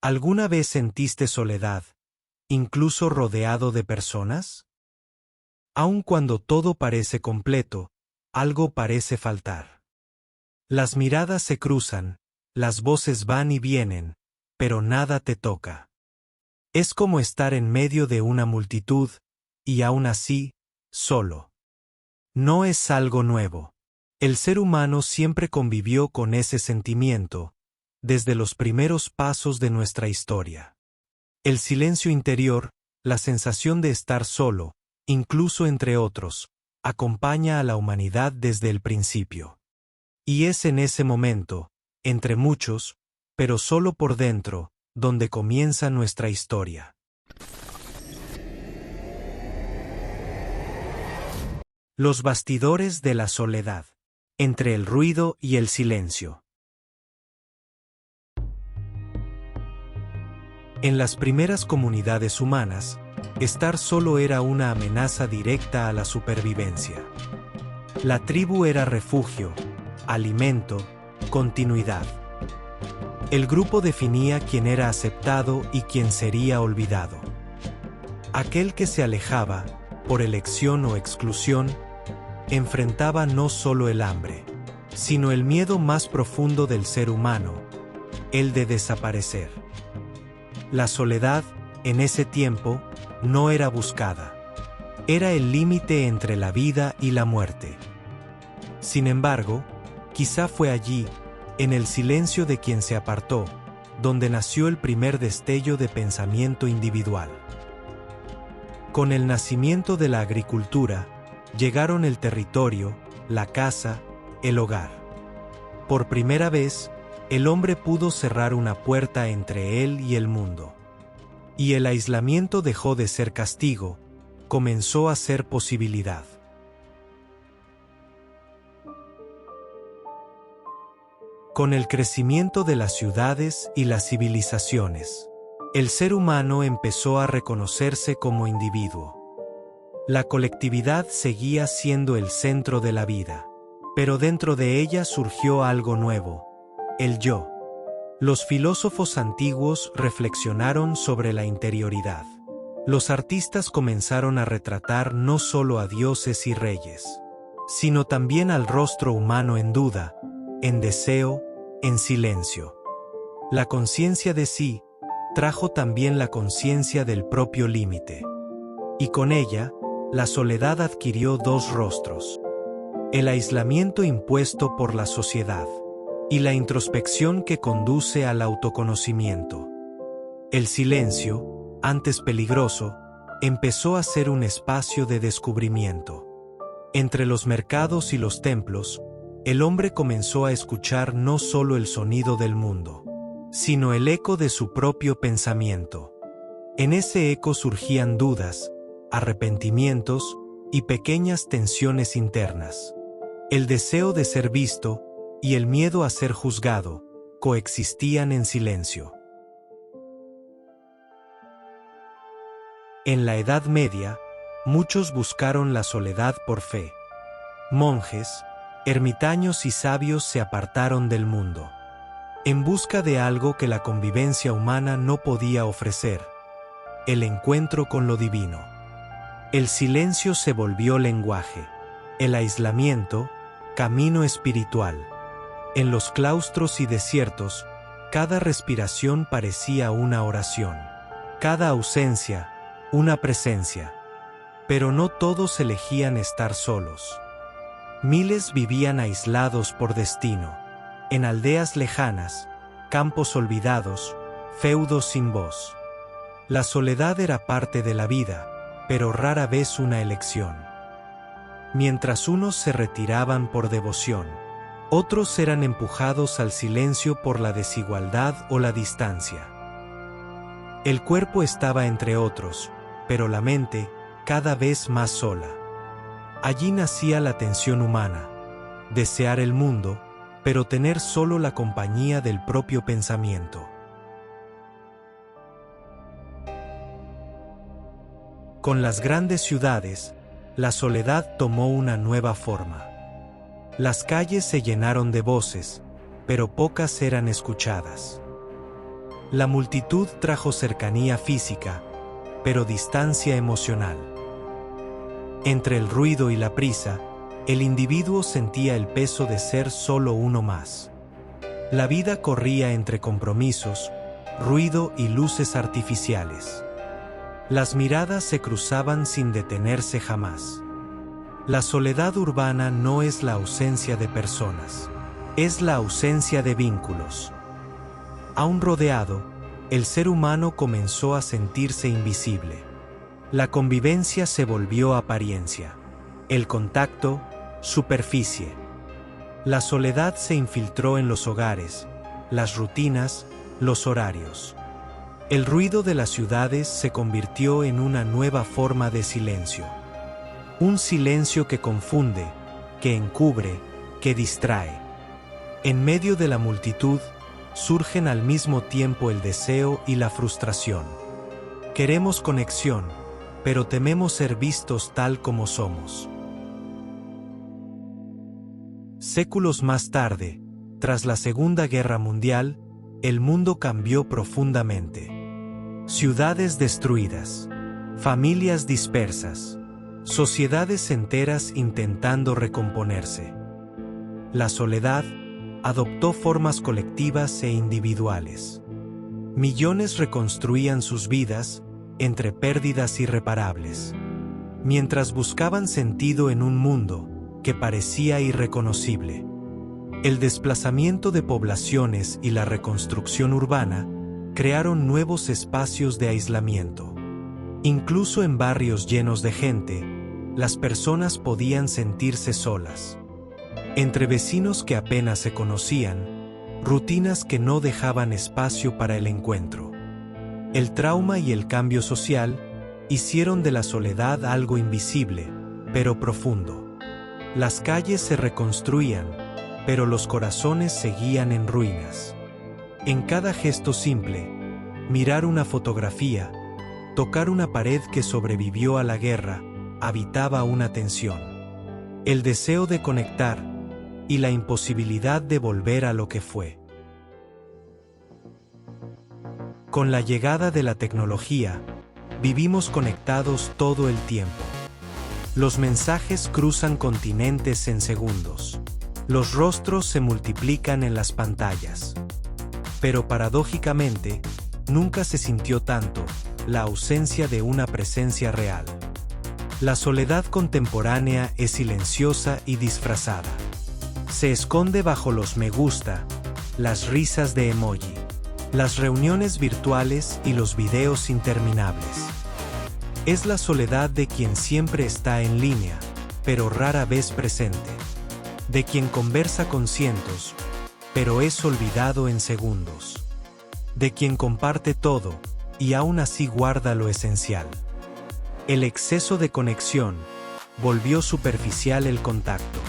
¿Alguna vez sentiste soledad, incluso rodeado de personas? Aun cuando todo parece completo, algo parece faltar. Las miradas se cruzan, las voces van y vienen, pero nada te toca. Es como estar en medio de una multitud, y aún así, solo. No es algo nuevo. El ser humano siempre convivió con ese sentimiento, desde los primeros pasos de nuestra historia. El silencio interior, la sensación de estar solo, incluso entre otros, acompaña a la humanidad desde el principio. Y es en ese momento, entre muchos, pero solo por dentro, donde comienza nuestra historia. Los bastidores de la soledad, entre el ruido y el silencio. En las primeras comunidades humanas, estar solo era una amenaza directa a la supervivencia. La tribu era refugio, alimento, continuidad. El grupo definía quién era aceptado y quién sería olvidado. Aquel que se alejaba, por elección o exclusión, enfrentaba no solo el hambre, sino el miedo más profundo del ser humano, el de desaparecer. La soledad, en ese tiempo, no era buscada. Era el límite entre la vida y la muerte. Sin embargo, quizá fue allí, en el silencio de quien se apartó, donde nació el primer destello de pensamiento individual. Con el nacimiento de la agricultura, llegaron el territorio, la casa, el hogar. Por primera vez, el hombre pudo cerrar una puerta entre él y el mundo. Y el aislamiento dejó de ser castigo, comenzó a ser posibilidad. Con el crecimiento de las ciudades y las civilizaciones, el ser humano empezó a reconocerse como individuo. La colectividad seguía siendo el centro de la vida, pero dentro de ella surgió algo nuevo, el yo. Los filósofos antiguos reflexionaron sobre la interioridad. Los artistas comenzaron a retratar no solo a dioses y reyes, sino también al rostro humano en duda, en deseo, en silencio. La conciencia de sí trajo también la conciencia del propio límite. Y con ella, la soledad adquirió dos rostros: el aislamiento impuesto por la sociedad y la introspección que conduce al autoconocimiento. El silencio, antes peligroso, empezó a ser un espacio de descubrimiento. Entre los mercados y los templos, el hombre comenzó a escuchar no solo el sonido del mundo, sino el eco de su propio pensamiento. En ese eco surgían dudas, arrepentimientos y pequeñas tensiones internas. El deseo de ser visto y el miedo a ser juzgado coexistían en silencio. En la Edad Media, muchos buscaron la soledad por fe. Monjes, ermitaños y sabios se apartaron del mundo, en busca de algo que la convivencia humana no podía ofrecer: el encuentro con lo divino. El silencio se volvió lenguaje, el aislamiento, camino espiritual. En los claustros y desiertos, cada respiración parecía una oración, cada ausencia, una presencia. Pero no todos elegían estar solos. Miles vivían aislados por destino, en aldeas lejanas, campos olvidados, feudos sin voz. La soledad era parte de la vida, pero rara vez una elección. Mientras unos se retiraban por devoción, otros eran empujados al silencio por la desigualdad o la distancia. El cuerpo estaba entre otros, pero la mente, cada vez más sola. Allí nacía la tensión humana: desear el mundo, pero tener solo la compañía del propio pensamiento. Con las grandes ciudades, la soledad tomó una nueva forma. Las calles se llenaron de voces, pero pocas eran escuchadas. La multitud trajo cercanía física, pero distancia emocional. Entre el ruido y la prisa, el individuo sentía el peso de ser solo uno más. La vida corría entre compromisos, ruido y luces artificiales. Las miradas se cruzaban sin detenerse jamás. La soledad urbana no es la ausencia de personas, es la ausencia de vínculos. Aún rodeado, el ser humano comenzó a sentirse invisible. La convivencia se volvió apariencia. El contacto, superficie. La soledad se infiltró en los hogares, las rutinas, los horarios. El ruido de las ciudades se convirtió en una nueva forma de silencio. Un silencio que confunde, que encubre, que distrae. En medio de la multitud, surgen al mismo tiempo el deseo y la frustración. Queremos conexión, pero tememos ser vistos tal como somos. Séculos más tarde, tras la Segunda Guerra Mundial, el mundo cambió profundamente. Ciudades destruidas, familias dispersas, sociedades enteras intentando recomponerse. La soledad adoptó formas colectivas e individuales. Millones reconstruían sus vidas entre pérdidas irreparables, mientras buscaban sentido en un mundo que parecía irreconocible. El desplazamiento de poblaciones y la reconstrucción urbana crearon nuevos espacios de aislamiento. Incluso en barrios llenos de gente, las personas podían sentirse solas. Entre vecinos que apenas se conocían, rutinas que no dejaban espacio para el encuentro. El trauma y el cambio social hicieron de la soledad algo invisible, pero profundo. Las calles se reconstruían, pero los corazones seguían en ruinas. En cada gesto simple, mirar una fotografía, tocar una pared que sobrevivió a la guerra, habitaba una tensión. El deseo de conectar y la imposibilidad de volver a lo que fue. Con la llegada de la tecnología, vivimos conectados todo el tiempo. Los mensajes cruzan continentes en segundos. Los rostros se multiplican en las pantallas. Pero paradójicamente, nunca se sintió tanto la ausencia de una presencia real. La soledad contemporánea es silenciosa y disfrazada. Se esconde bajo los me gusta, las risas de emoji, las reuniones virtuales y los videos interminables. Es la soledad de quien siempre está en línea, pero rara vez presente. De quien conversa con cientos, pero es olvidado en segundos. De quien comparte todo, y aún así guarda lo esencial. El exceso de conexión volvió superficial el contacto.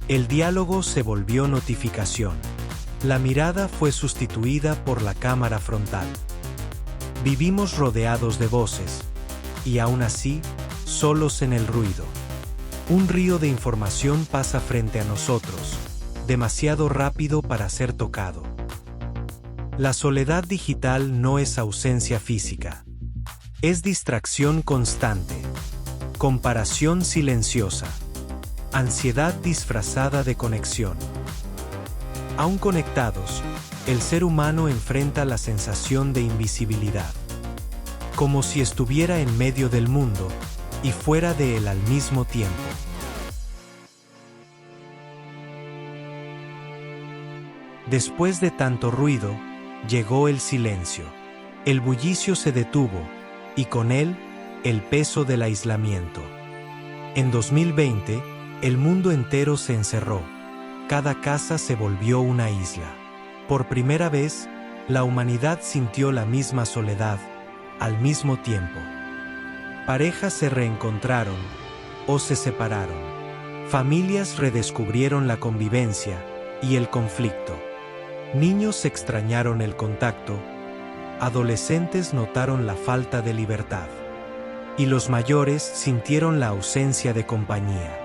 El diálogo se volvió notificación. La mirada fue sustituida por la cámara frontal. Vivimos rodeados de voces, y aún así, solos en el ruido. Un río de información pasa frente a nosotros, demasiado rápido para ser tocado. La soledad digital no es ausencia física. Es distracción constante, comparación silenciosa, ansiedad disfrazada de conexión. Aún conectados, el ser humano enfrenta la sensación de invisibilidad. Como si estuviera en medio del mundo, y fuera de él al mismo tiempo. Después de tanto ruido, llegó el silencio. El bullicio se detuvo, y con él, el peso del aislamiento. En 2020, el mundo entero se encerró. Cada casa se volvió una isla. Por primera vez, la humanidad sintió la misma soledad, al mismo tiempo. Parejas se reencontraron, o se separaron. Familias redescubrieron la convivencia y el conflicto. Niños extrañaron el contacto, adolescentes notaron la falta de libertad. Y los mayores sintieron la ausencia de compañía.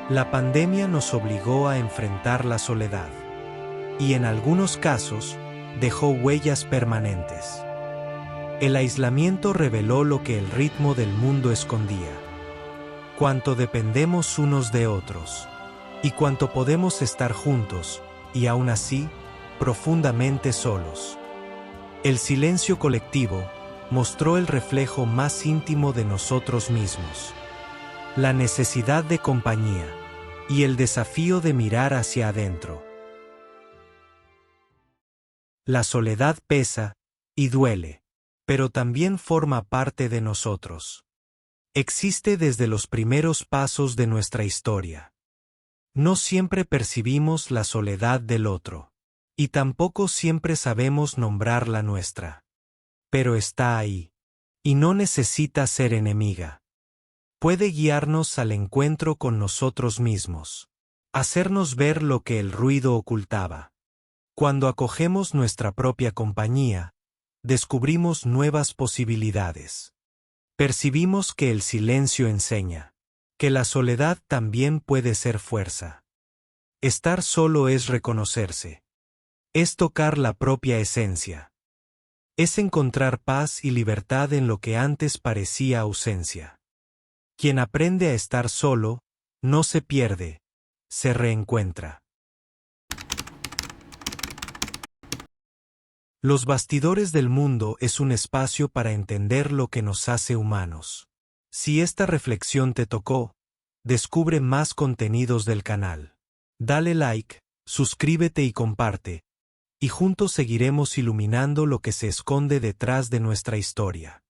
La pandemia nos obligó a enfrentar la soledad. Y en algunos casos, dejó huellas permanentes. El aislamiento reveló lo que el ritmo del mundo escondía. Cuánto dependemos unos de otros, y cuánto podemos estar juntos, y aún así, profundamente solos. El silencio colectivo mostró el reflejo más íntimo de nosotros mismos. La necesidad de compañía, y el desafío de mirar hacia adentro. La soledad pesa, y duele, pero también forma parte de nosotros. Existe desde los primeros pasos de nuestra historia. No siempre percibimos la soledad del otro, y tampoco siempre sabemos nombrar la nuestra. Pero está ahí, y no necesita ser enemiga. Puede guiarnos al encuentro con nosotros mismos, hacernos ver lo que el ruido ocultaba. Cuando acogemos nuestra propia compañía, descubrimos nuevas posibilidades. Percibimos que el silencio enseña, que la soledad también puede ser fuerza. Estar solo es reconocerse. Es tocar la propia esencia. Es encontrar paz y libertad en lo que antes parecía ausencia. Quien aprende a estar solo, no se pierde, se reencuentra. Los bastidores del mundo es un espacio para entender lo que nos hace humanos. Si esta reflexión te tocó, descubre más contenidos del canal. Dale like, suscríbete y comparte, y juntos seguiremos iluminando lo que se esconde detrás de nuestra historia.